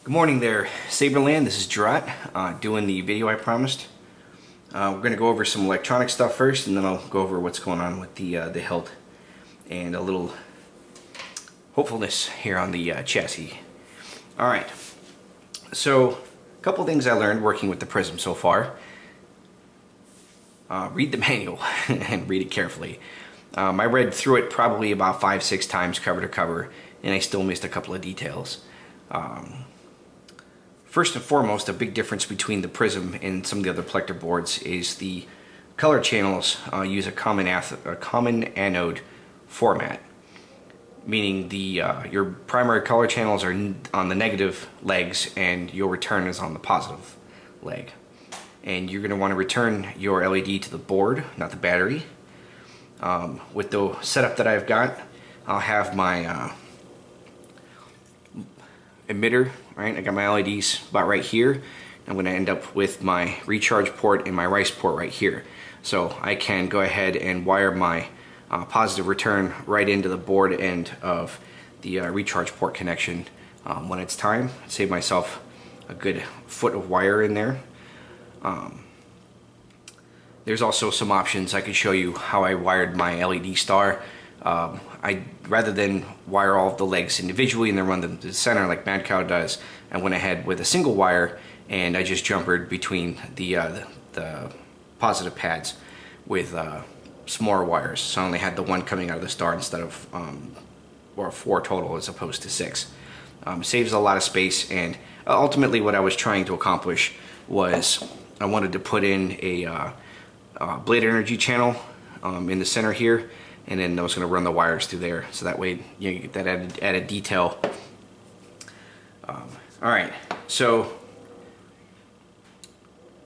Good morning there, Saberland. This is Gerard doing the video I promised. We're going to go over some electronic stuff first, and then I'll go over what's going on with the hilt and a little hopefulness here on the chassis. Alright, so a couple things I learned working with the Prism so far. Read the manual and read it carefully. I read through it probably about 5-6 times cover to cover, and I still missed a couple of details. First and foremost, a big difference between the Prism and some of the other Plector boards is the color channels use a common anode format, meaning your primary color channels are on the negative legs and your return is on the positive leg. And you're going to want to return your LED to the board, not the battery. With the setup that I've got, I'll have my emitter, right? I got my LEDs about right here. I'm going to end up with my recharge port and my rice port right here. So I can go ahead and wire my positive return right into the board end of the recharge port connection when it's time. Save myself a good foot of wire in there. There's also some options. I could show you how I wired my LED star. Rather than wire all of the legs individually and then run them to the center like Mad Cow does, I went ahead with a single wire and I just jumpered between the positive pads with some more wires. So I only had the one coming out of the star instead of 4 total as opposed to 6. Saves a lot of space, and ultimately what I was trying to accomplish was I wanted to put in a blade energy channel in the center here, and then I was going to run the wires through there, so that way you get that added detail. Alright, so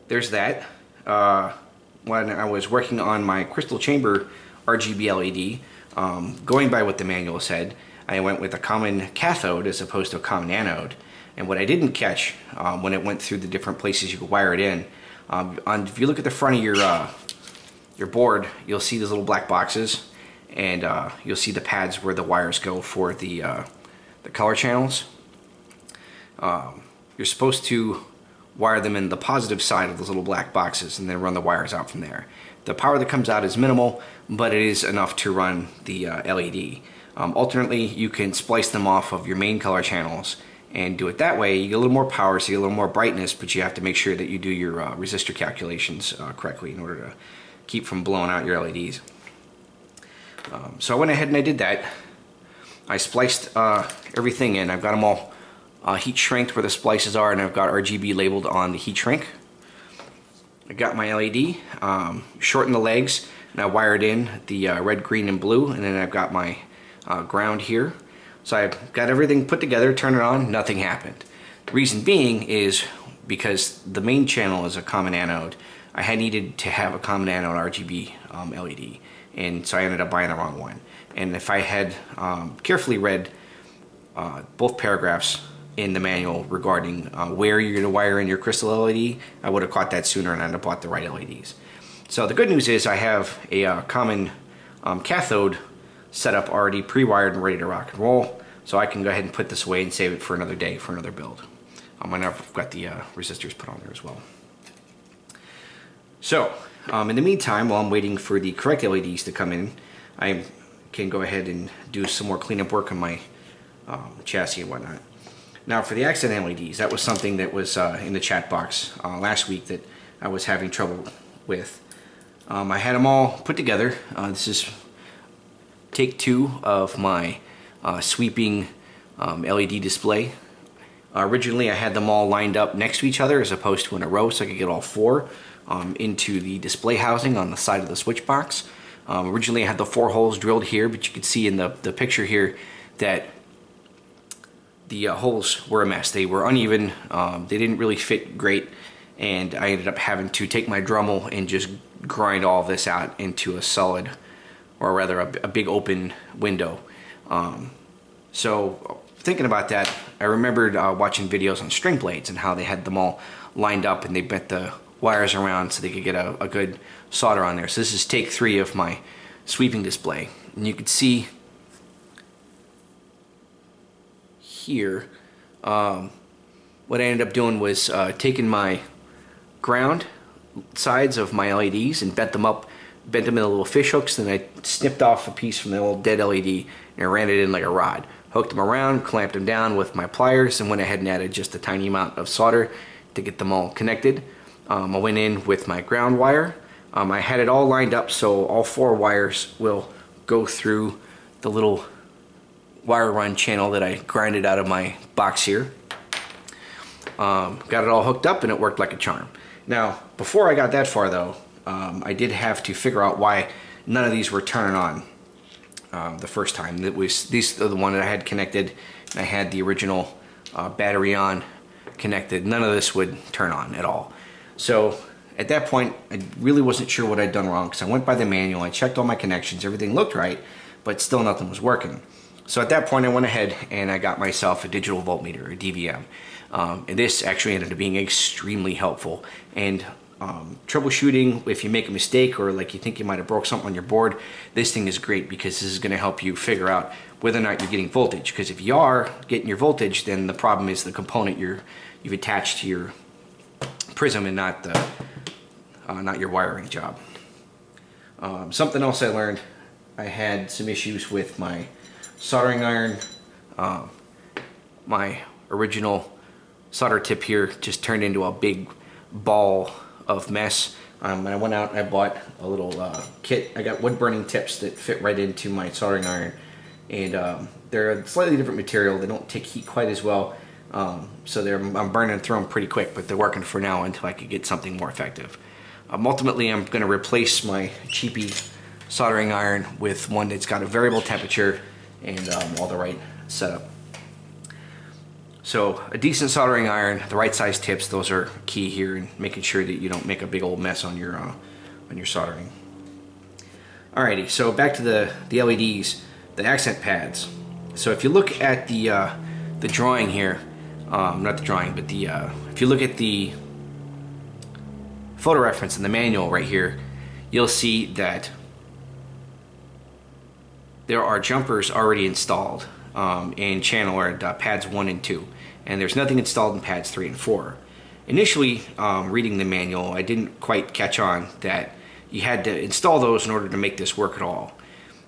there's that. When I was working on my crystal chamber RGB LED, going by what the manual said, I went with a common cathode as opposed to a common anode. And what I didn't catch when it went through the different places you could wire it in, if you look at the front of your board, you'll see these little black boxes, and you'll see the pads where the wires go for the color channels. You're supposed to wire them in the positive side of those little black boxes and then run the wires out from there. The power that comes out is minimal, but it is enough to run the LED. Alternately, you can splice them off of your main color channels and do it that way. You get a little more power, so you get a little more brightness, but you have to make sure that you do your resistor calculations correctly in order to keep from blowing out your LEDs. So I went ahead and I did that. I spliced everything in. I've got them all heat shrinked where the splices are, and I've got RGB labeled on the heat shrink. I got my LED, shortened the legs, and I wired in the red, green, and blue, and then I've got my ground here. So I've got everything put together, turn it on, nothing happened. The reason being is because the main channel is a common anode. I had needed to have a common anode RGB LED, and so I ended up buying the wrong one. And if I had carefully read both paragraphs in the manual regarding where you're going to wire in your crystal LED, I would have caught that sooner and I'd have bought the right LEDs. So the good news is I have a common cathode set up already pre-wired and ready to rock and roll, so I can go ahead and put this away and save it for another day for another build. I've got the resistors put on there as well. So in the meantime, while I'm waiting for the correct LEDs to come in, I can go ahead and do some more cleanup work on my chassis and whatnot. Now for the accent LEDs, that was something that was in the chat box last week that I was having trouble with. I had them all put together. This is take 2 of my sweeping LED display. Originally I had them all lined up next to each other as opposed to in a row, so I could get all 4 into the display housing on the side of the switch box. Originally I had the 4 holes drilled here, but you can see in the picture here that the holes were a mess. They were uneven, they didn't really fit great, and I ended up having to take my Dremel and just grind all of this out into a solid, or rather a big open window. So thinking about that, I remembered watching videos on string blades and how they had them all lined up and they bent the wires around so they could get a good solder on there. So this is take 3 of my sweeping display, and you can see here what I ended up doing was taking my ground sides of my LEDs and bent them into little fish hooks. Then I snipped off a piece from the old dead LED and I ran it in like a rod. Hooked them around, clamped them down with my pliers, and went ahead and added just a tiny amount of solder to get them all connected. I went in with my ground wire. I had it all lined up so all 4 wires will go through the little wire run channel that I grinded out of my box here. Got it all hooked up and it worked like a charm. Now, before I got that far though, I did have to figure out why none of these were turning on the first time. These are the one that I had connected, and I had the original battery on connected. None of this would turn on at all. So at that point, I really wasn't sure what I'd done wrong, because I went by the manual, I checked all my connections, everything looked right, but still nothing was working. So at that point I went ahead and I got myself a digital voltmeter, a DVM. And this actually ended up being extremely helpful. And troubleshooting, if you make a mistake or like you think you might have broke something on your board, this thing is great because this is going to help you figure out whether or not you're getting voltage. Because if you are getting your voltage, then the problem is the component you've attached to your prism and not your wiring job. Something else I learned, I had some issues with my soldering iron. My original solder tip here just turned into a big ball of mess. And I went out and I bought a little kit. I got wood burning tips that fit right into my soldering iron, and they're a slightly different material. They don't take heat quite as well, so I'm burning through them pretty quick, but they're working for now until I could get something more effective. Ultimately, I'm going to replace my cheapy soldering iron with one that's got a variable temperature and all the right setup. So a decent soldering iron, the right size tips, those are key here in making sure that you don't make a big old mess on your soldering. Alrighty, so back to the LEDs, the accent pads. So if you look at the drawing here, not the drawing, but if you look at the photo reference in the manual right here, you'll see that there are jumpers already installed in channel or pads 1 and 2, and there's nothing installed in pads 3 and 4. Initially, reading the manual, I didn't quite catch on that you had to install those in order to make this work at all.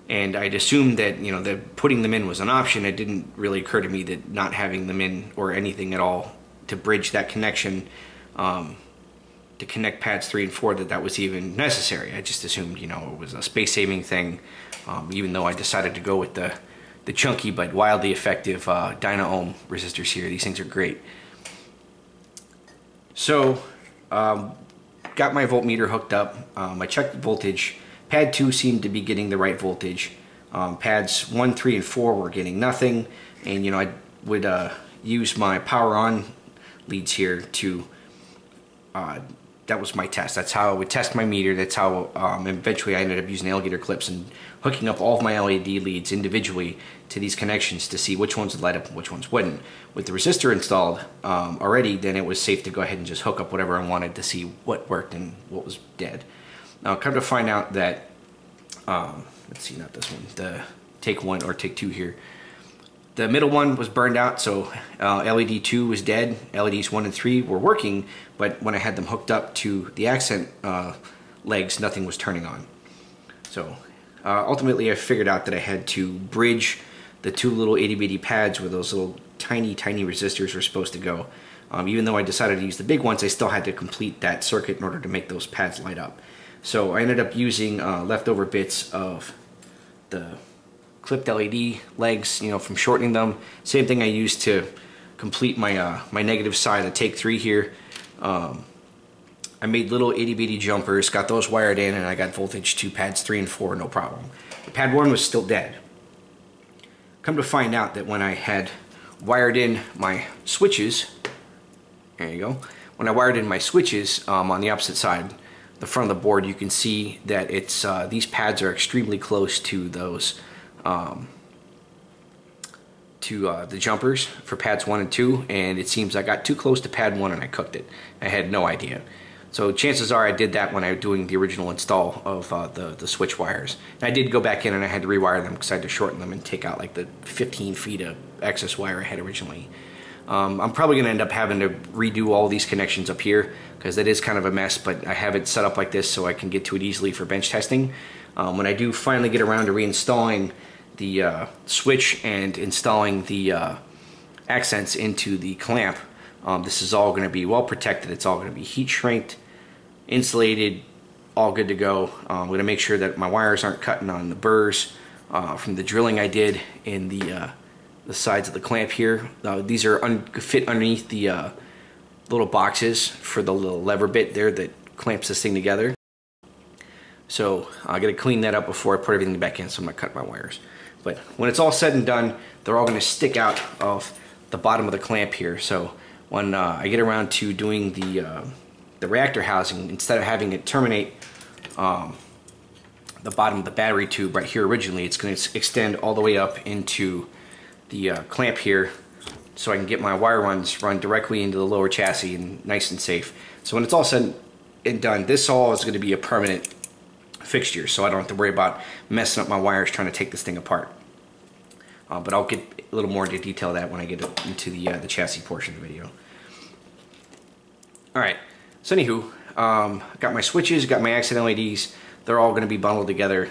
And I'd assumed that, you know, that putting them in was an option. It didn't really occur to me that not having them in or anything at all to bridge that connection to connect pads 3 and 4, that was even necessary. I just assumed, you know, it was a space-saving thing, even though I decided to go with the chunky but wildly effective dyno-ohm resistors here. These things are great. So, got my voltmeter hooked up. I checked the voltage. Pad 2 seemed to be getting the right voltage. Pads 1, 3, and 4 were getting nothing. And, you know, I would use my power on leads here to that was my test. That's how I would test my meter. That's how eventually I ended up using alligator clips and hooking up all of my LED leads individually to these connections to see which ones would light up and which ones wouldn't. With the resistor installed already, then it was safe to go ahead and just hook up whatever I wanted to see what worked and what was dead. Now, come to find out that, let's see, not this one, the take 1 or take 2 here. The middle one was burned out, so LED 2 was dead. LEDs 1 and 3 were working, but when I had them hooked up to the accent legs, nothing was turning on. So ultimately I figured out that I had to bridge the 2 little itty bitty pads where those little tiny resistors were supposed to go. Even though I decided to use the big ones, I still had to complete that circuit in order to make those pads light up. So I ended up using leftover bits of the clipped LED legs, you know, from shortening them. Same thing I used to complete my my negative side of take 3 here. I made little itty bitty jumpers, got those wired in, and I got voltage to pads 3 and 4, no problem. Pad 1 was still dead. Come to find out that when I had wired in my switches, there you go, when I wired in my switches on the opposite side, the front of the board, you can see that it's these pads are extremely close to those the jumpers for pads 1 and 2, and it seems I got too close to pad 1 and I cooked it. I had no idea. So chances are I did that when I was doing the original install of the switch wires. And I did go back in and I had to rewire them because I had to shorten them and take out like the 15 feet of excess wire I had originally I'm probably going to end up having to redo all these connections up here because that is kind of a mess, but I have it set up like this so I can get to it easily for bench testing. When I do finally get around to reinstalling the switch and installing the accents into the clamp, this is all going to be well protected. It's all going to be heat shrinked, insulated, all good to go. I'm going to make sure that my wires aren't cutting on the burrs from the drilling I did in the sides of the clamp here. These are fit underneath the little boxes for the little lever bit there that clamps this thing together. So I got to clean that up before I put everything back in, so I'm not cutting my wires. But when it's all said and done, they're all going to stick out of the bottom of the clamp here. So when I get around to doing the reactor housing, instead of having it terminate the bottom of the battery tube right here originally, it's going to extend all the way up into the clamp here, so I can get my wire runs run directly into the lower chassis and nice and safe. So when it's all said and done, this all is going to be a permanent fixture, so I don't have to worry about messing up my wires trying to take this thing apart. But I'll get a little more into detail of that when I get into the chassis portion of the video. Alright, so anywho, got my switches, got my accent LEDs, they're all going to be bundled together.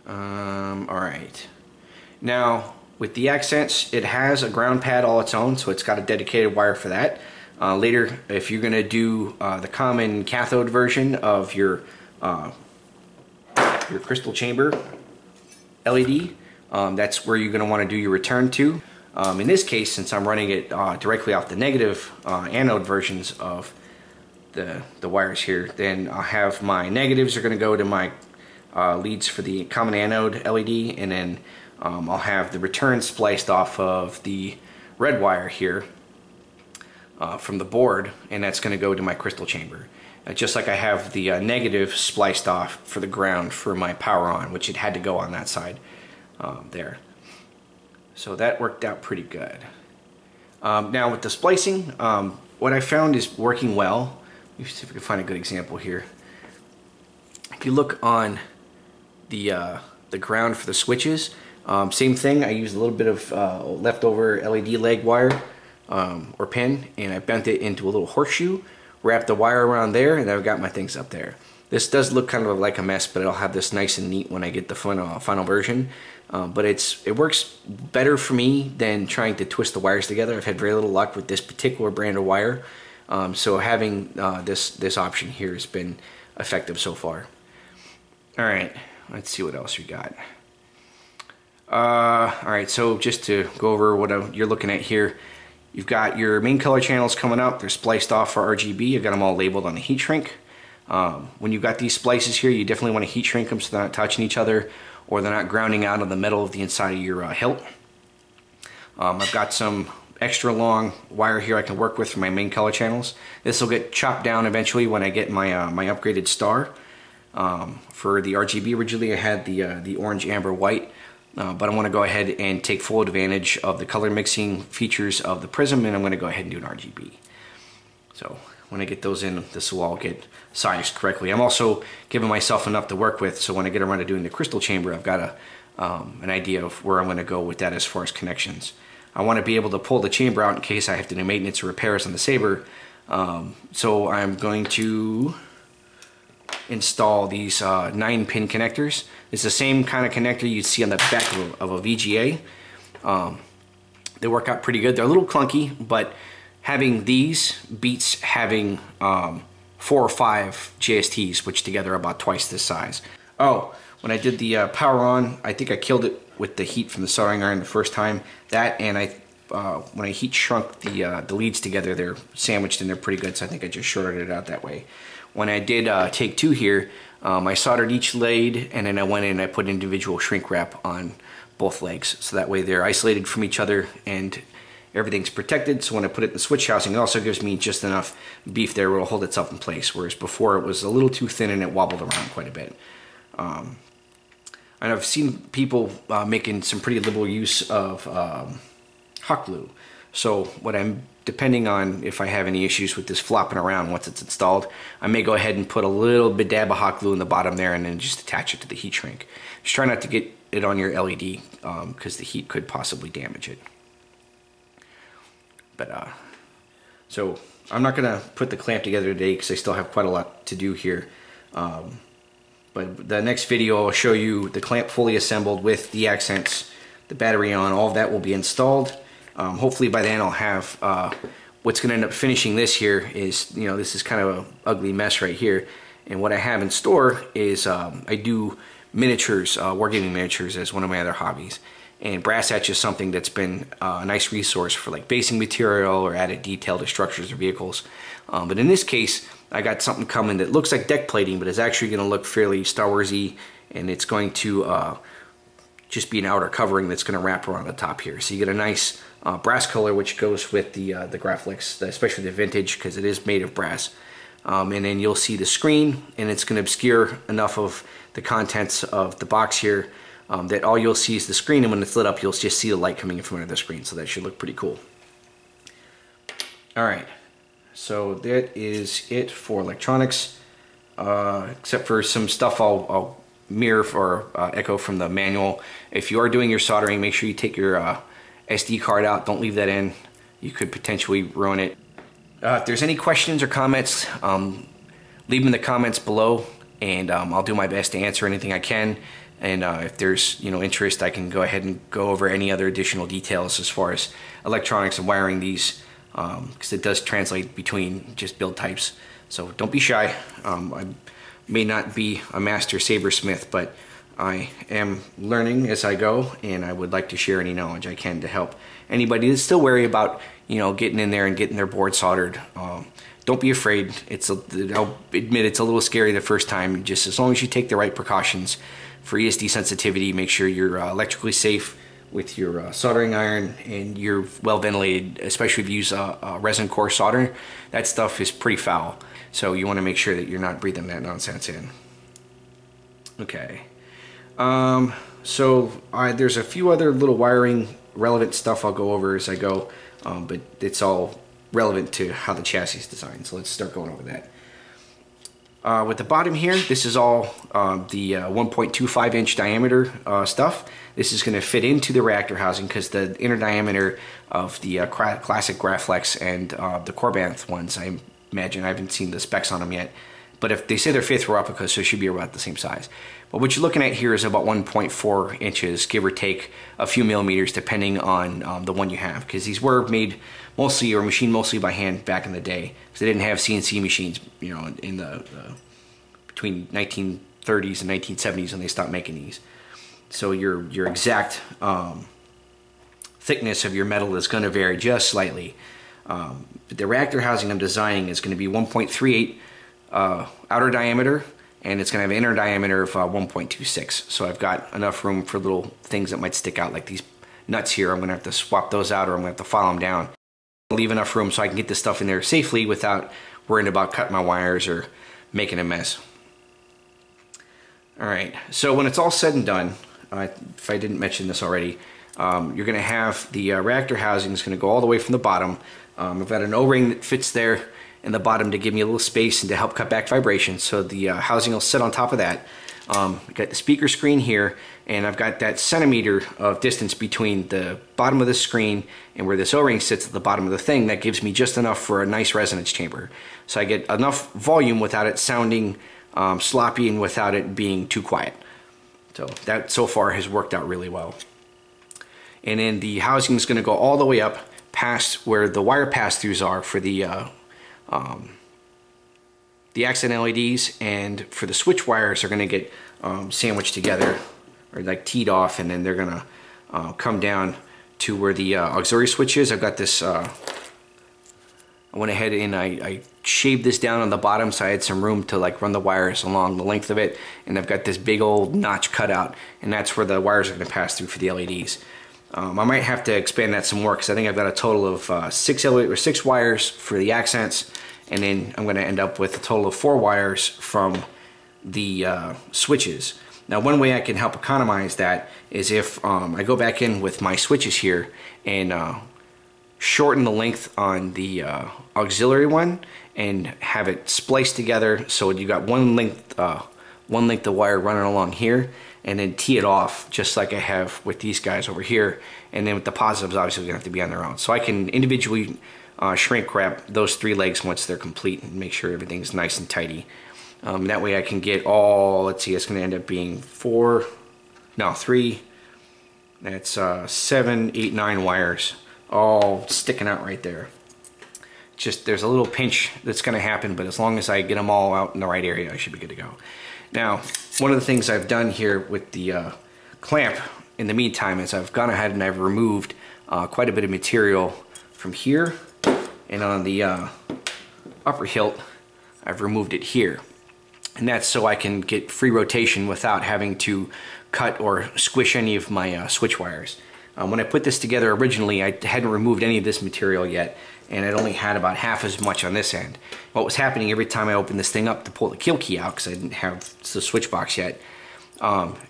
Alright. Now, with the accents, it has a ground pad all its own, so it's got a dedicated wire for that. Later, if you're going to do the common cathode version of your crystal chamber LED, that's where you're going to want to do your return to. In this case, since I'm running it directly off the negative anode versions of the wires here, then I'll have my negatives are going to go to my leads for the common anode LED, and then I'll have the return spliced off of the red wire here from the board, and that's going to go to my crystal chamber. Just like I have the negative spliced off for the ground for my power on, which it had to go on that side there. So that worked out pretty good. Now with the splicing, what I found is working well. Let me see if we can find a good example here. If you look on the ground for the switches, same thing. I used a little bit of leftover LED leg wire or pin, and I bent it into a little horseshoe, wrapped the wire around there, and I've got my things up there. This does look kind of like a mess, but it'll have this nice and neat when I get the final version. But it works better for me than trying to twist the wires together. I've had very little luck with this particular brand of wire, so having this option here has been effective so far. All right, let's see what else we got. Alright, so just to go over what you're looking at here, you've got your main color channels coming up. They're spliced off for RGB. I've got them all labeled on the heat shrink. When you've got these splices here, you definitely want to heat shrink them so they're not touching each other or they're not grounding out on the metal of the inside of your hilt. I've got some extra long wire here I can work with for my main color channels. This will get chopped down eventually when I get my my upgraded star. For the RGB, originally I had the orange, amber, white. But I want to go ahead and take full advantage of the color mixing features of the prism, and I'm going to go ahead and do an RGB. So when I get those in, this will all get sized correctly. I'm also giving myself enough to work with, so when I get around to doing the crystal chamber, I've got an idea of where I'm going to go with that as far as connections. I want to be able to pull the chamber out in case I have to do maintenance or repairs on the Saber. So I'm going to install these 9-pin connectors. It's the same kind of connector you'd see on the back of a VGA. They work out pretty good. They're a little clunky, but having these beats having 4 or 5 JSTs, which together are about twice this size. Oh, when I did the power on, I think I killed it with the heat from the soldering iron the first time. That, and when I heat shrunk the leads together, they're sandwiched and they're pretty good, so I think I just shorted it out that way. When I did take 2 here, I soldered each lead, and then I went in and I put individual shrink wrap on both legs, so that way they're isolated from each other and everything's protected. So when I put it in the switch housing, it also gives me just enough beef there where it'll hold itself in place, whereas before it was a little too thin and it wobbled around quite a bit. And I've seen people making some pretty liberal use of hot glue. So what I'm, depending on if I have any issues with this flopping around once it's installed, I may go ahead and put a little bit dab of hot glue in the bottom there and then just attach it to the heat shrink. Just try not to get it on your LED because the heat could possibly damage it. But so I'm not gonna put the clamp together today because I still have quite a lot to do here. But the next video I'll show you the clamp fully assembled with the accents, the battery on, all of that will be installed. Hopefully by then I'll have, what's gonna end up finishing this here is, you know, this is kind of an ugly mess right here. And what I have in store is, I do miniatures, wargaming miniatures as one of my other hobbies. And brass etch is something that's been a nice resource for like basing material or added detail to structures or vehicles. But in this case, I got something coming that looks like deck plating, but it's actually going to look fairly Star Wars-y, and it's going to just be an outer covering that's going to wrap around the top here. So you get a nice brass color, which goes with the Graflex, especially the vintage, because it is made of brass. And then you'll see the screen, and it's going to obscure enough of the contents of the box here that all you'll see is the screen, and when it's lit up, you'll just see the light coming in from under the screen. So that should look pretty cool. All right. So that is it for electronics, except for some stuff I'll mirror or echo from the manual. If you are doing your soldering, make sure you take your SD card out. Don't leave that in. You could potentially ruin it. If there's any questions or comments, leave them in the comments below, and I'll do my best to answer anything I can. And if there's interest, I can go ahead and go over any other additional details as far as electronics and wiring these. Because it does translate between just build types. So don't be shy. I may not be a master sabersmith, but I am learning as I go, and I would like to share any knowledge I can to help anybody that's still wary about getting in there and getting their board soldered. Don't be afraid. I'll admit it's a little scary the first time. Just as long as you take the right precautions for ESD sensitivity, make sure you're electrically safe with your soldering iron, and you're well ventilated, especially if you use a resin core solder. That stuff is pretty foul, so you want to make sure that you're not breathing that nonsense in. Okay, so there's a few other little wiring relevant stuff I'll go over as I go, but it's all relevant to how the chassis is designed, so let's start going over that. With the bottom here, this is all the 1.25 inch diameter stuff. This is going to fit into the reactor housing because the inner diameter of the classic Graflex and the Corbanth ones, I imagine, I haven't seen the specs on them yet, but if they say they're 5th replicas, so it should be about the same size. But what you're looking at here is about 1.4 inches, give or take a few millimeters, depending on the one you have, because these were made mostly or machined mostly by hand back in the day, because they didn't have CNC machines, in the between 1930s and 1970s when they stopped making these. So your exact thickness of your metal is going to vary just slightly. But the reactor housing I'm designing is going to be 1.38 outer diameter, and it's going to have an inner diameter of 1.26. So I've got enough room for little things that might stick out, like these nuts here. I'm going to have to swap those out, or I'm going to have to file them down. I'll leave enough room so I can get this stuff in there safely without worrying about cutting my wires or making a mess. Alright, so when it's all said and done, if I didn't mention this already, you're going to have the reactor housing is going to go all the way from the bottom. I've got an O-ring that fits there in the bottom to give me a little space and to help cut back vibration, so the housing will sit on top of that. I've got the speaker screen here, and I've got that centimeter of distance between the bottom of the screen and where this O-ring sits at the bottom of the thing. That gives me just enough for a nice resonance chamber. So I get enough volume without it sounding sloppy and without it being too quiet. So that so far has worked out really well. And then the housing is going to go all the way up past where the wire pass-throughs are for the accent LEDs, and for the switch wires are going to get sandwiched together, or like teed off, and then they're going to come down to where the auxiliary switch is. I've got this, I went ahead and I shaved this down on the bottom so I had some room to like run the wires along the length of it, and I've got this big old notch cut out, and that's where the wires are going to pass through for the LEDs. I might have to expand that some more, because I think I've got a total of 6 wires for the accents, and then I'm going to end up with a total of 4 wires from the switches. Now, one way I can help economize that is if I go back in with my switches here and shorten the length on the auxiliary one and have it spliced together, so you got one length of wire running along here, and then tee it off just like I have with these guys over here. And then with the positives, obviously they're gonna have to be on their own. So I can individually shrink wrap those 3 legs once they're complete and make sure everything's nice and tidy. That way I can get all, let's see, it's gonna end up being 3, that's 7, 8, 9 wires all sticking out right there. Just there's a little pinch that's going to happen, but as long as I get them all out in the right area, I should be good to go. Now, one of the things I've done here with the clamp in the meantime is I've gone ahead and I've removed quite a bit of material from here, and on the upper hilt I've removed it here, and that's so I can get free rotation without having to cut or squish any of my switch wires. When I put this together originally, I hadn't removed any of this material yet, and it only had about half as much on this end. What was happening every time I opened this thing up to pull the kill key out, because I didn't have the switch box yet,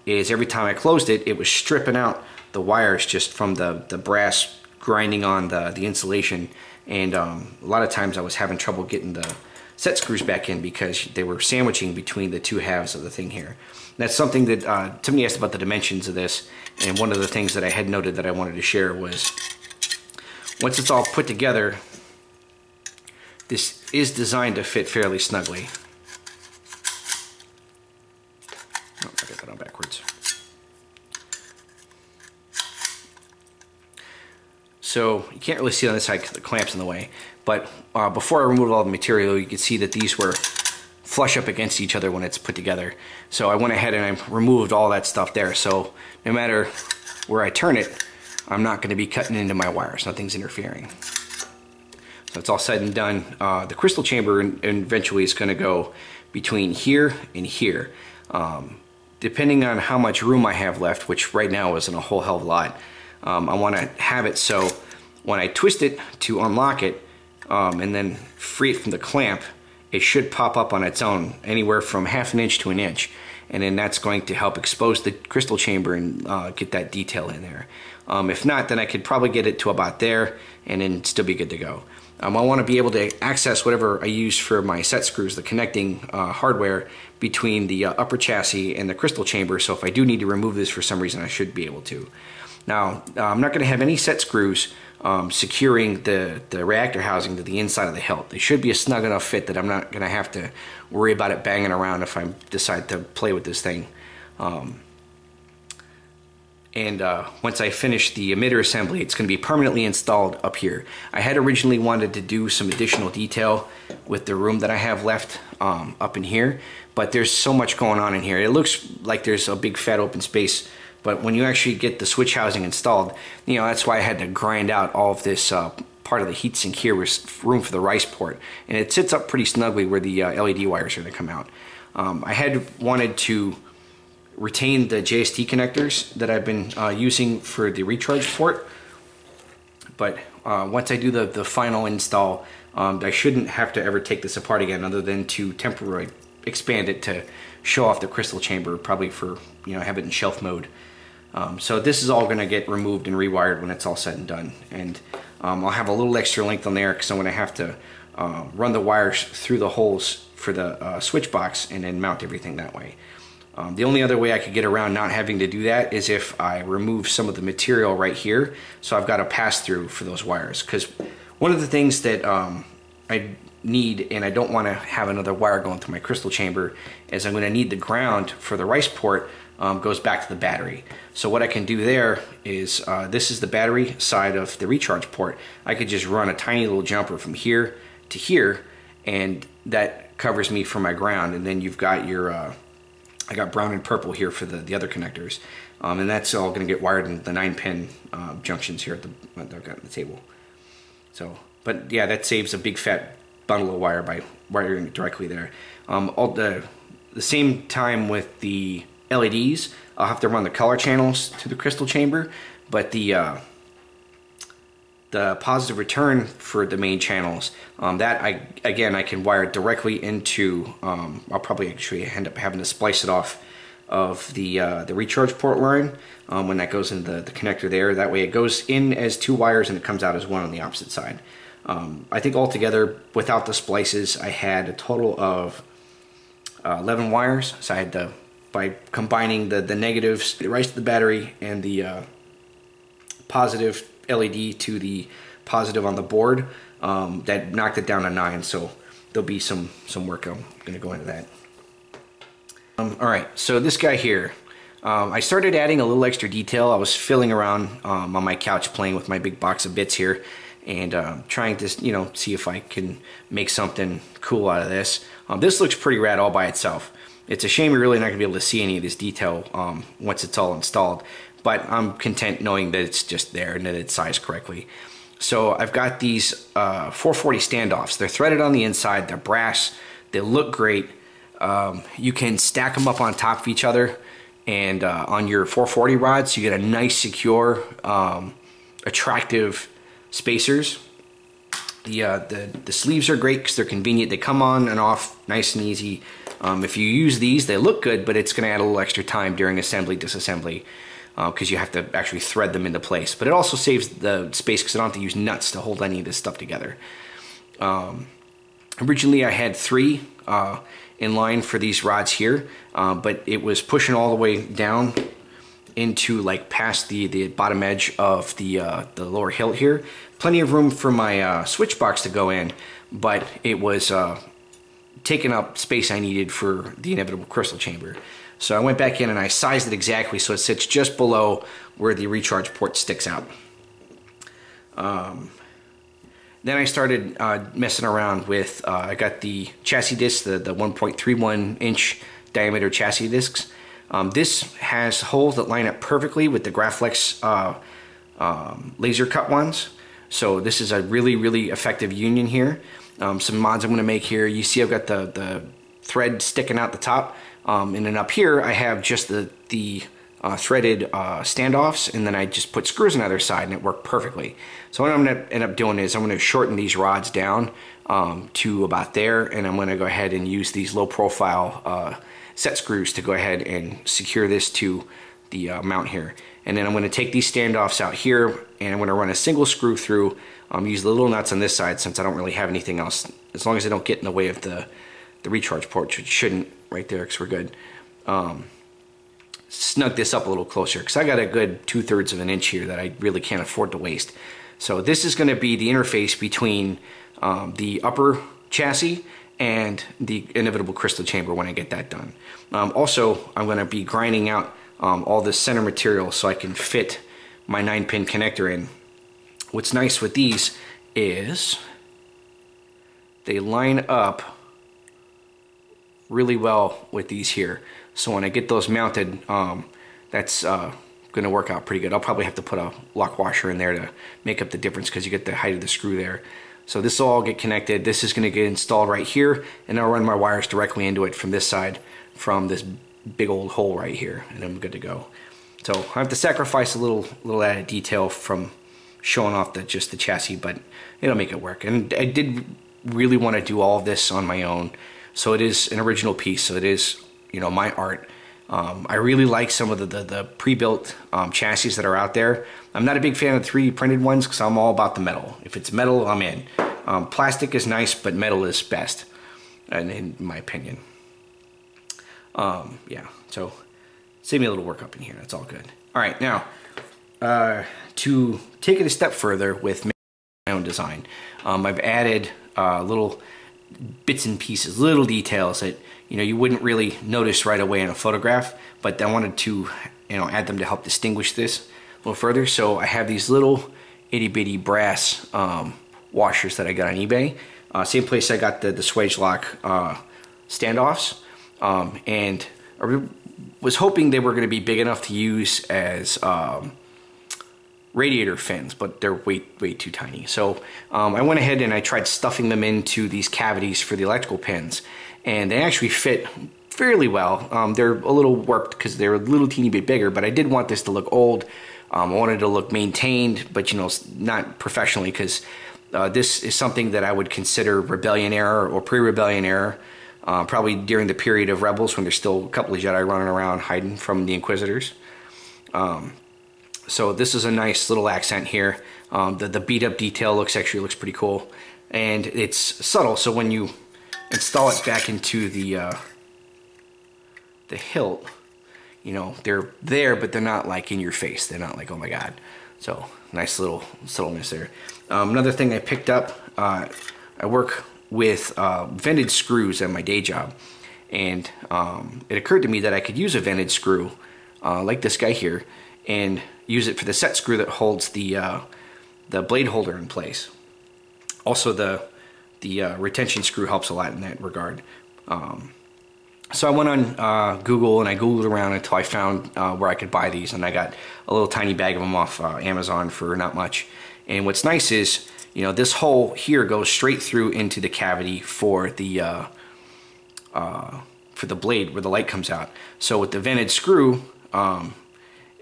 is every time I closed it, it was stripping out the wires just from the brass grinding on the insulation, and a lot of times I was having trouble getting the set screws back in because they were sandwiching between the 2 halves of the thing here. And that's something that Tiffany asked about the dimensions of this, and one of the things that I had noted that I wanted to share was once it's all put together, this is designed to fit fairly snugly. Oh, I got that on backwards. So you can't really see on this side because the clamp's in the way, but before I removed all the material, you could see that these were flush up against each other when it's put together. So I went ahead and I removed all that stuff there, so no matter where I turn it, I'm not going to be cutting into my wires. Nothing's interfering. So it's all said and done. The crystal chamber eventually is going to go between here and here. Depending on how much room I have left, which right now isn't a whole hell of a lot, I want to have it so when I twist it to unlock it and then free it from the clamp, it should pop up on its own anywhere from 1/2 inch to 1 inch. And then that's going to help expose the crystal chamber and get that detail in there. If not, then I could probably get it to about there and then still be good to go. I want to be able to access whatever I use for my set screws, the connecting hardware between the upper chassis and the crystal chamber, so if I do need to remove this for some reason, I should be able to. Now, I'm not going to have any set screws securing the reactor housing to the inside of the hilt. They should be a snug enough fit that I'm not going to have to worry about it banging around if I decide to play with this thing. Once I finish the emitter assembly, it's going to be permanently installed up here. I had originally wanted to do some additional detail with the room that I have left up in here, but there's so much going on in here. It looks like there's a big fat open space, but when you actually get the switch housing installed, you know, that's why I had to grind out all of this part of the heatsink here with room for the rice port, and it sits up pretty snugly where the LED wires are going to come out. I had wanted to retain the JST connectors that I've been using for the recharge port, but once I do the final install, I shouldn't have to ever take this apart again, other than to temporarily expand it to show off the crystal chamber, probably for, you know, have it in shelf mode. So this is all going to get removed and rewired when it's all said and done, and I'll have a little extra length on there because I'm going to have to run the wires through the holes for the switch box and then mount everything that way. The only other way I could get around not having to do that is if I remove some of the material right here, so I've got a pass through for those wires, because one of the things that I need, and I don't want to have another wire going through my crystal chamber, is I'm going to need the ground for the rice port goes back to the battery. So what I can do there is, this is the battery side of the recharge port. I could just run a tiny little jumper from here to here, and that covers me for my ground, and then you've got your I got brown and purple here for the other connectors, and that's all going to get wired in the 9-pin junctions here at I've got on the table. So, but yeah, that saves a big fat bundle of wire by wiring it directly there. All the same time with the LEDs, I'll have to run the color channels to the crystal chamber, but the positive return for the main channels, that I can wire directly into, I'll probably actually end up having to splice it off of the recharge port line when that goes into the connector there. That way it goes in as 2 wires and it comes out as 1 on the opposite side. I think altogether, without the splices, I had a total of 11 wires, so I had to by combining the negatives, the right to the battery, and the positive LED to the positive on the board. That knocked it down to 9, so there'll be some work. I'm going to go into that. Alright, so this guy here, I started adding a little extra detail. I was filling around on my couch playing with my big box of bits here, and trying to, you know, see if I can make something cool out of this. This looks pretty rad all by itself. It's a shame you're really not going to be able to see any of this detail once it's all installed, but I'm content knowing that it's just there and that it's sized correctly. So I've got these 440 standoffs. They're threaded on the inside, they're brass, they look great. You can stack them up on top of each other, and on your 440 rods you get a nice, secure, attractive spacers. The sleeves are great because they're convenient. They come on and off nice and easy. If you use these, they look good, but it's going to add a little extra time during assembly, disassembly, because you have to actually thread them into place. But it also saves the space because I don't have to use nuts to hold any of this stuff together. Originally I had 3 in line for these rods here, but it was pushing all the way down into like past the bottom edge of the lower hilt here. Plenty of room for my switch box to go in, but it was taking up space I needed for the inevitable crystal chamber. So I went back in and I sized it exactly so it sits just below where the recharge port sticks out. Then I started messing around with, I got the chassis discs, the 1.31 inch diameter chassis discs. This has holes that line up perfectly with the Graflex laser cut ones. So this is a really, really effective union here. Some mods I'm going to make here. You see I've got the thread sticking out the top. And then up here I have just the threaded standoffs, and then I just put screws on the other side and it worked perfectly. So what I'm going to end up doing is I'm going to shorten these rods down to about there, and I'm going to go ahead and use these low profile set screws to go ahead and secure this to the mount here. And then I'm going to take these standoffs out here, and I'm going to run a single screw through, use the little nuts on this side since I don't really have anything else, as long as they don't get in the way of the recharge port, which shouldn't right there because we're good. Snug this up a little closer because I got a good 2/3 of an inch here that I really can't afford to waste. So this is going to be the interface between the upper chassis and the inevitable crystal chamber when I get that done. Also, I'm going to be grinding out all this center material so I can fit my 9-pin connector in. What's nice with these is they line up really well with these here. So when I get those mounted, that's going to work out pretty good. I'll probably have to put a lock washer in there to make up the difference because you get the height of the screw there. So this will all get connected. This is going to get installed right here, and I'll run my wires directly into it from this side, from this big old hole right here, and I'm good to go. So I have to sacrifice a little added detail from showing off just the chassis, but it'll make it work. And I did really want to do all of this on my own. So it is an original piece, so it is, you know, my art. I really like some of the pre-built chassis that are out there. I'm not a big fan of 3D printed ones because I'm all about the metal. If it's metal, I'm in. Plastic is nice, but metal is best, in my opinion. Yeah, so save me a little work up in here. That's all good. All right, now to take it a step further with my own design, I've added little bits and pieces, little details that you wouldn't really notice right away in a photograph, but I wanted to add them to help distinguish this a little further. So I have these little itty bitty brass washers that I got on eBay. Same place I got the Swage Lock standoffs, and I was hoping they were going to be big enough to use as radiator fins, but they're way too tiny. So I went ahead and I tried stuffing them into these cavities for the electrical pins, and they actually fit fairly well. They're a little warped because they're a little teeny bit bigger, but I did want this to look old. I wanted it to look maintained, but not professionally, because this is something that I would consider Rebellion era or pre-Rebellion era, probably during the period of Rebels when there's still a couple of Jedi running around hiding from the Inquisitors. So this is a nice little accent here. The beat up detail actually looks pretty cool, and it's subtle. So when you install it back into the hilt, you know, they're there, but they're not like in your face. They're not like, oh my God. So nice little subtleness there. Another thing I picked up, I work with vented screws at my day job, and it occurred to me that I could use a vented screw like this guy here and use it for the set screw that holds the blade holder in place. Also, the retention screw helps a lot in that regard. So I went on Google and I Googled around until I found where I could buy these, and I got a little tiny bag of them off Amazon for not much. And what's nice is, you know, this hole here goes straight through into the cavity for the blade where the light comes out. So with the vented screw,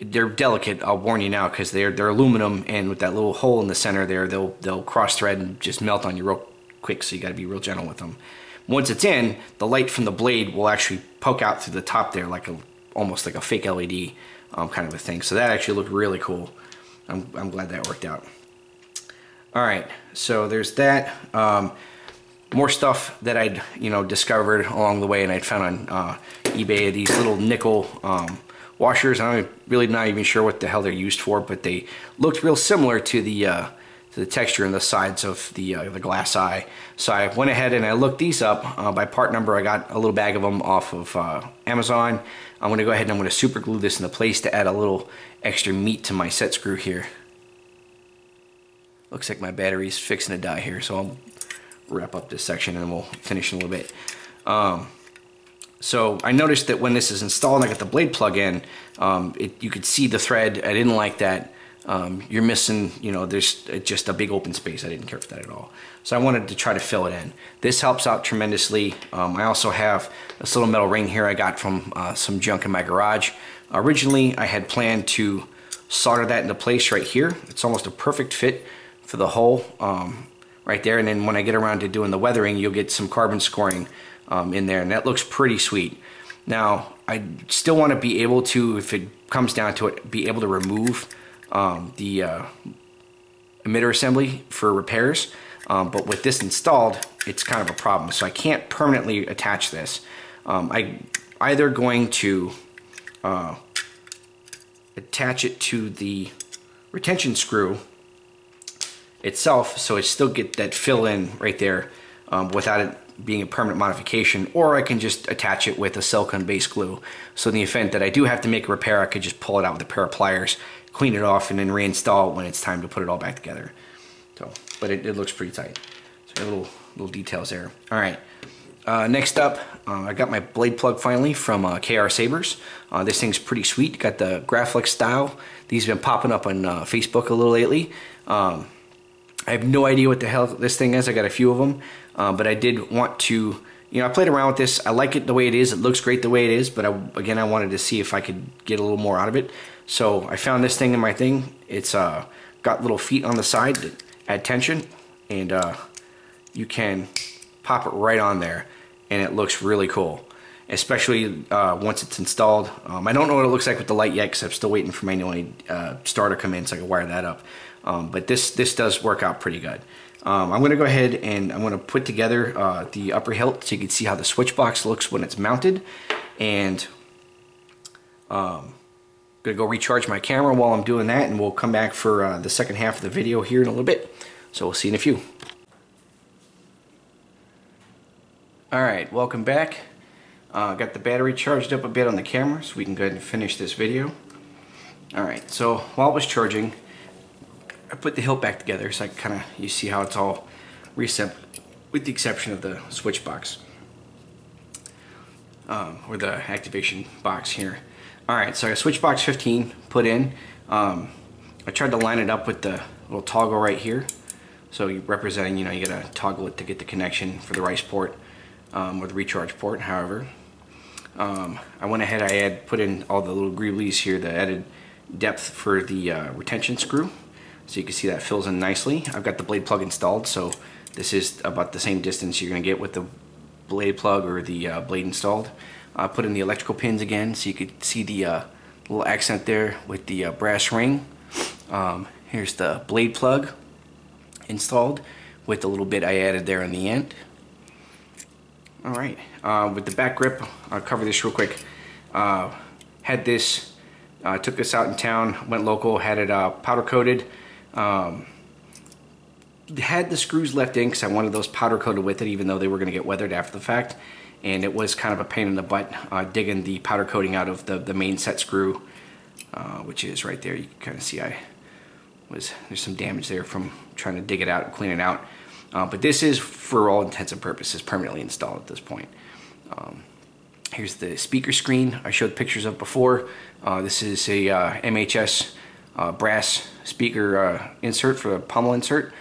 they're delicate, I'll warn you now, because they're aluminum, and with that little hole in the center there, they'll cross thread and just melt on you real quick, so you got to be real gentle with them. Once it's in, the light from the blade will actually poke out through the top there like almost like a fake LED kind of a thing. So that actually looked really cool. I'm glad that worked out. All right, so there's that. More stuff that I'd discovered along the way, and I'd found on eBay, these little nickel washers. I'm really not even sure what the hell they're used for, but they looked real similar to the texture and the sides of the glass eye. So I went ahead and I looked these up by part number. I got a little bag of them off of Amazon. I'm going to go ahead and I'm going to super glue this into place to add a little extra meat to my set screw here. Looks like my battery's fixing to die here, so I'll wrap up this section and we'll finish in a little bit. So I noticed that when this is installed and I got the blade plug in, you could see the thread. I didn't like that. You're missing, there's just a big open space. I didn't care for that at all. So I wanted to try to fill it in. This helps out tremendously. I also have this little metal ring here I got from some junk in my garage. Originally, I had planned to solder that into place right here. It's almost a perfect fit for the hole right there. And then when I get around to doing the weathering, you'll get some carbon scoring in there, and that looks pretty sweet. Now, I still want to be able to, if it comes down to it, be able to remove the emitter assembly for repairs, but with this installed, it's kind of a problem. So I can't permanently attach this. I'm either going to attach it to the retention screw itself, so it still get that fill in right there without it being a permanent modification, or I can just attach it with a silicone base glue. So in the event that I do have to make a repair, I could just pull it out with a pair of pliers, clean it off, and then reinstall it when it's time to put it all back together. So, but it looks pretty tight. So I have little details there. All right. Next up, I got my blade plug finally from KR Sabers. This thing's pretty sweet. Got the Graflex style. These have been popping up on Facebook a little lately. I have no idea what the hell this thing is. I got a few of them, but I did want to, I played around with this. I like it the way it is. It looks great the way it is, but again, I wanted to see if I could get a little more out of it. So I found this thing in my thing. It's got little feet on the side that add tension, and you can pop it right on there, and it looks really cool, especially once it's installed. I don't know what it looks like with the light yet, because I'm still waiting for my new starter to come in so I can wire that up. But this does work out pretty good. I'm going to go ahead and I'm going to put together the upper hilt so you can see how the switch box looks when it's mounted. And I'm going to go recharge my camera while I'm doing that, and we'll come back for the second half of the video here in a little bit. So we'll see you in a few. Alright, welcome back. Got the battery charged up a bit on the camera so we can go ahead and finish this video. Alright, so while it was charging, I put the hilt back together so you see how it's all reset, with the exception of the switch box or the activation box here. Alright, so I got switch box 15 put in. I tried to line it up with the little toggle right here, so you're representing, you gotta toggle it to get the connection for the rice port or the recharge port. However, I went ahead, I put in all the little greablies here, the added depth for the retention screw. So you can see that fills in nicely. I've got the blade plug installed, so this is about the same distance you're going to get with the blade plug or the blade installed. I put in the electrical pins again, so you could see the little accent there with the brass ring. Here's the blade plug installed with the little bit I added there on the end. Alright, with the back grip, I'll cover this real quick. Had this, took this out in town, went local, had it powder coated. Had the screws left in because I wanted those powder coated with it, even though they were going to get weathered after the fact. And it was kind of a pain in the butt digging the powder coating out of the main set screw, which is right there. You can kind of see there's some damage there from trying to dig it out and clean it out. But this is, for all intents and purposes, permanently installed at this point. Here's the speaker screen I showed pictures of before. This is a MHS brass speaker insert for a pommel insert.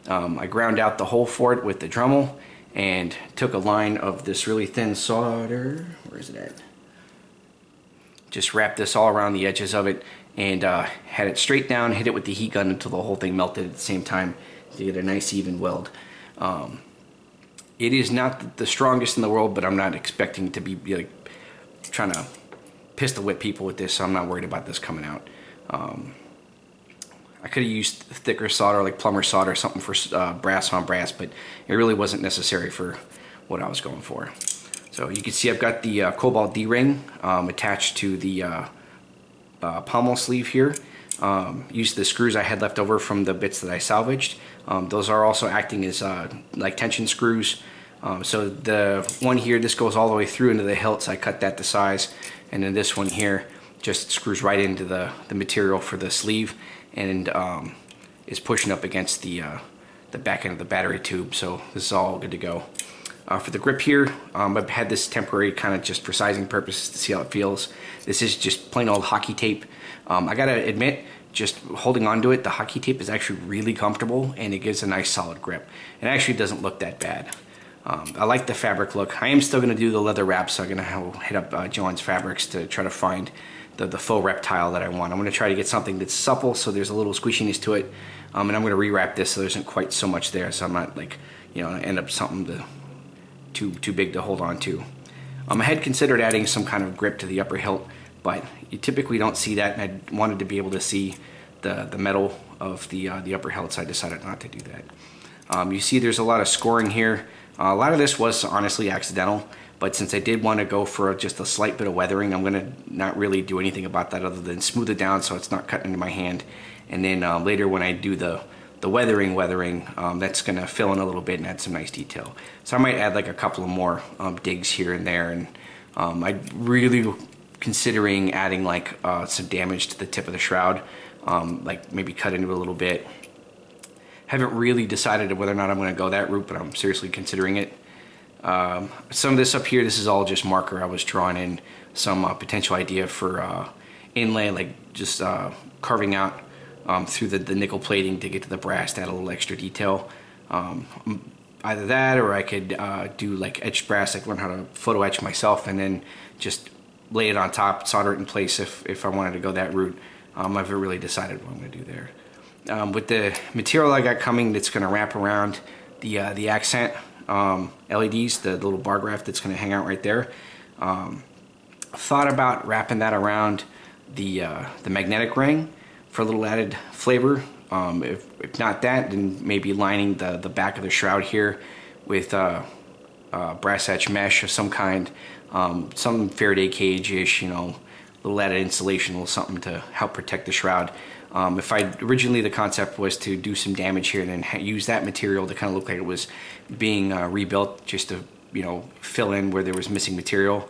I ground out the hole for it with the Dremel and took a line of this really thin solder. Where is it at? Just wrapped this all around the edges of it and had it straight down, hit it with the heat gun until the whole thing melted at the same time to get a nice even weld. It is not the strongest in the world, but I'm not expecting to be like trying to pistol whip people with this, so I'm not worried about this coming out. I could have used thicker solder, like plumber solder, something for brass on brass, but it really wasn't necessary for what I was going for. So you can see I've got the Cobalt D-ring attached to the pommel sleeve here. Used the screws I had left over from the bits that I salvaged. Those are also acting as like tension screws. So the one here, this goes all the way through into the hilt, so I cut that to size. And then this one here just screws right into the material for the sleeve and is pushing up against the back end of the battery tube. So this is all good to go. For the grip here, I've had this temporary kind of just for sizing purposes to see how it feels. This is just plain old hockey tape. I gotta admit, just holding onto it, the hockey tape is actually really comfortable and it gives a nice solid grip. It actually doesn't look that bad. I like the fabric look. I am still gonna do the leather wrap, so I'm gonna hit up John's Fabrics to try to find the faux reptile that I want. I'm gonna try to get something that's supple so there's a little squishiness to it. And I'm gonna rewrap this so there isn't quite so much there, so I'm not like, you know, end up something too big to hold on to. I had considered adding some kind of grip to the upper hilt, but you typically don't see that, and I wanted to be able to see the metal of the upper hilt, so I decided not to do that. You see there's a lot of scoring here. A lot of this was honestly accidental, but since I did want to go for just a slight bit of weathering, I'm going to not really do anything about that other than smooth it down so it's not cutting into my hand. And then later when I do the weathering, that's going to fill in a little bit and add some nice detail. So I might add like a couple of more digs here and there, and I'm really considering adding like some damage to the tip of the shroud, like maybe cut into it a little bit. Haven't really decided whether or not I'm going to go that route, but I'm seriously considering it. Some of this up here, this is all just marker. I was drawing in some potential idea for inlay, like just carving out through the nickel plating to get to the brass to add a little extra detail. Either that, or I could do like etched brass, like learn how to photo etch myself and then just lay it on top, solder it in place if I wanted to go that route. I haven't really decided what I'm going to do there. With the material I got coming that's going to wrap around the accent LEDs, the little bar graph that's going to hang out right there, thought about wrapping that around the magnetic ring for a little added flavor. If not that, then maybe lining the back of the shroud here with brass etch mesh of some kind, some Faraday cage-ish, you know, a little added insulation, a little something to help protect the shroud. Originally the concept was to do some damage here and then use that material to kind of look like it was being rebuilt, just to, you know, fill in where there was missing material.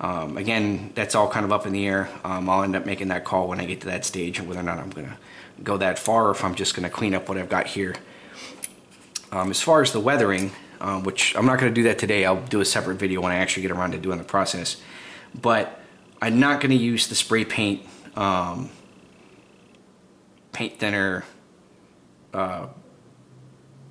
Again, that's all kind of up in the air. I'll end up making that call when I get to that stage, and whether or not I'm going to go that far or if I'm just going to clean up what I've got here. As far as the weathering, which I'm not going to do that today, I'll do a separate video when I actually get around to doing the process. But I'm not going to use the spray paint, paint thinner,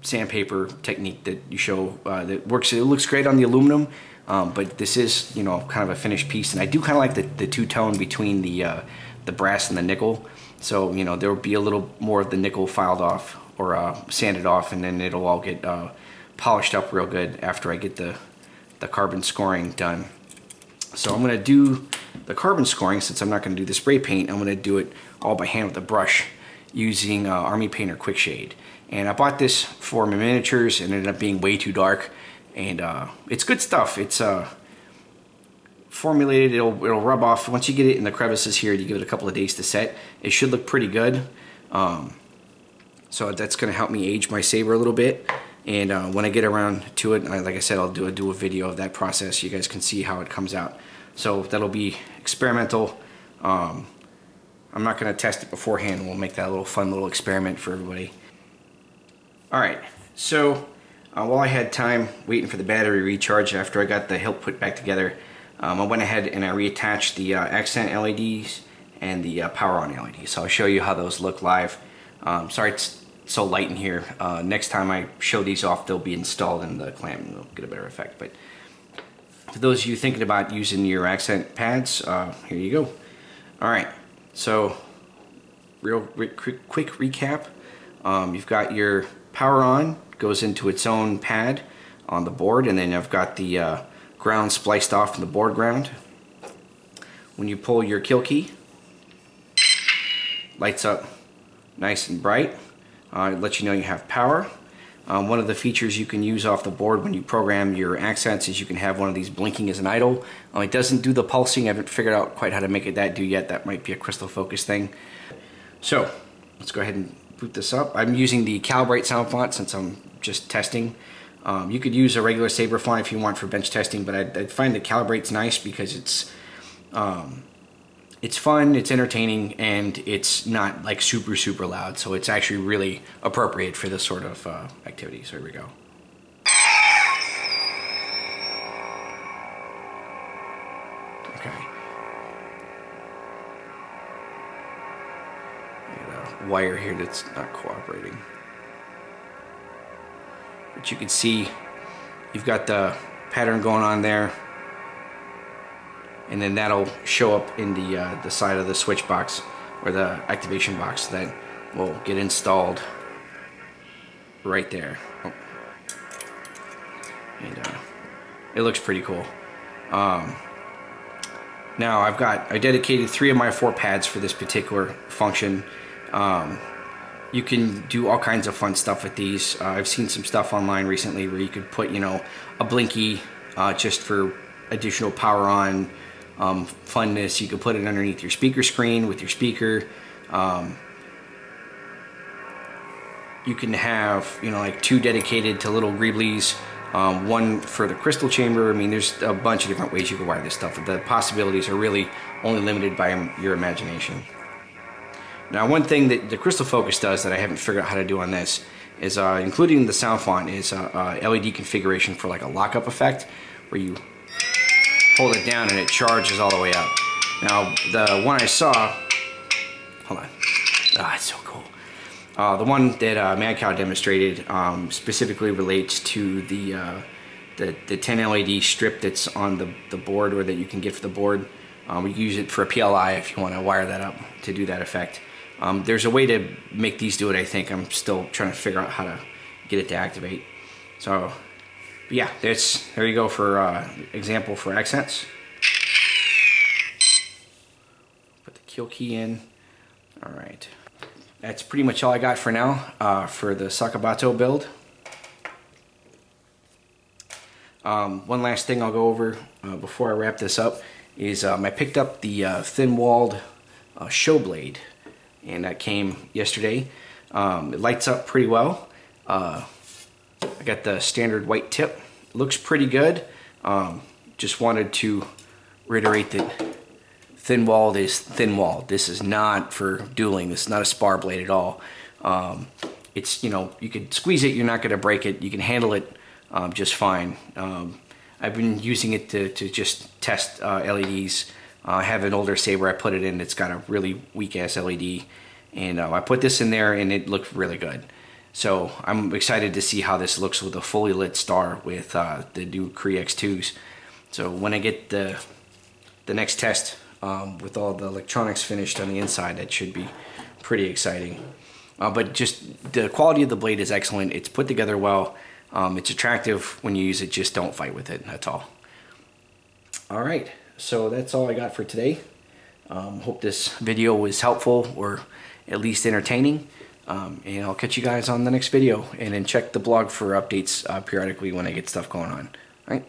sandpaper technique that you show that works. It looks great on the aluminum, but this is, you know, kind of a finished piece, and I do kind of like the two-tone between the brass and the nickel. So, you know, there will be a little more of the nickel filed off or sanded off, and then it'll all get polished up real good after I get the carbon scoring done. So I'm going to do the carbon scoring. Since I'm not going to do the spray paint, I'm going to do it all by hand with a brush using Army Painter Quick Shade. And I bought this for my miniatures and it ended up being way too dark, and it's good stuff. It's formulated, it'll rub off. Once you get it in the crevices here, you give it a couple of days to set, it should look pretty good. So that's going to help me age my saber a little bit. And when I get around to it, like I said, I'll do a video of that process. You guys can see how it comes out. So that'll be experimental. I'm not going to test it beforehand. We'll make that a little fun little experiment for everybody. Alright, so while I had time waiting for the battery recharge after I got the hilt put back together, I went ahead and I reattached the accent LEDs and the power on LEDs. So I'll show you how those look live. Sorry it's so light in here. Next time I show these off, they'll be installed in the clamp and they'll get a better effect. But for those of you thinking about using your accent pads, here you go. Alright, so real quick recap. You've got your power on, goes into its own pad on the board, and then I've got the ground spliced off from the board ground. When you pull your kill key, lights up nice and bright. It lets you know you have power. One of the features you can use off the board when you program your accents is you can have one of these blinking as an idle. It doesn't do the pulsing. I haven't figured out quite how to make it that do yet. That might be a crystal focus thing. So let's go ahead and boot this up. I'm using the Calibrate sound font since I'm just testing. You could use a regular Saber font if you want for bench testing, but I find that Calibrate's nice because it's fun, it's entertaining, and it's not like super loud, so it's actually really appropriate for this sort of activity. So here we go. Okay. Wire here that's not cooperating, but you can see you've got the pattern going on there, and then that'll show up in the side of the switch box or the activation box that will get installed right there. Oh. And it looks pretty cool. Now I dedicated 3 of my 4 pads for this particular function. You can do all kinds of fun stuff with these. I've seen some stuff online recently where you could put, you know, a blinky just for additional power on funness. You could put it underneath your speaker screen with your speaker. You can have, you know, like 2 dedicated to little greeblies, 1 for the crystal chamber. I mean, there's a bunch of different ways you can wire this stuff. The possibilities are really only limited by your imagination. Now, one thing that the crystal focus does that I haven't figured out how to do on this is, including the sound font, is LED configuration for like a lockup effect, where you hold it down and it charges all the way up. Now, the one I saw, hold on, it's so cool. The one that Mad Cow demonstrated specifically relates to the 10 LED strip that's on the board, or that you can get for the board. We use it for a PLI if you want to wire that up to do that effect. There's a way to make these do it, I think. I'm still trying to figure out how to get it to activate. So, yeah, there you go for example for accents. Put the kill key in. All right. That's pretty much all I got for now for the Sakabato build. One last thing I'll go over before I wrap this up is I picked up the thin-walled show blade, and that came yesterday. It lights up pretty well. I got the standard white tip. Looks pretty good. Just wanted to reiterate that thin-walled is thin-walled. This is not for dueling. This is not a spar blade at all. It's, you know, you can squeeze it, you're not going to break it. You can handle it just fine. I've been using it to just test LEDs. I have an older Saber I put it in. It's got a really weak-ass LED. And I put this in there and it looked really good. So I'm excited to see how this looks with a fully lit star with the new Cree X2s. So when I get the next test with all the electronics finished on the inside, that should be pretty exciting. But just the quality of the blade is excellent. It's put together well. It's attractive when you use it. Just don't fight with it. That's all. All right. So that's all I got for today. Hope this video was helpful or at least entertaining. And I'll catch you guys on the next video. And then check the blog for updates periodically when I get stuff going on. All right.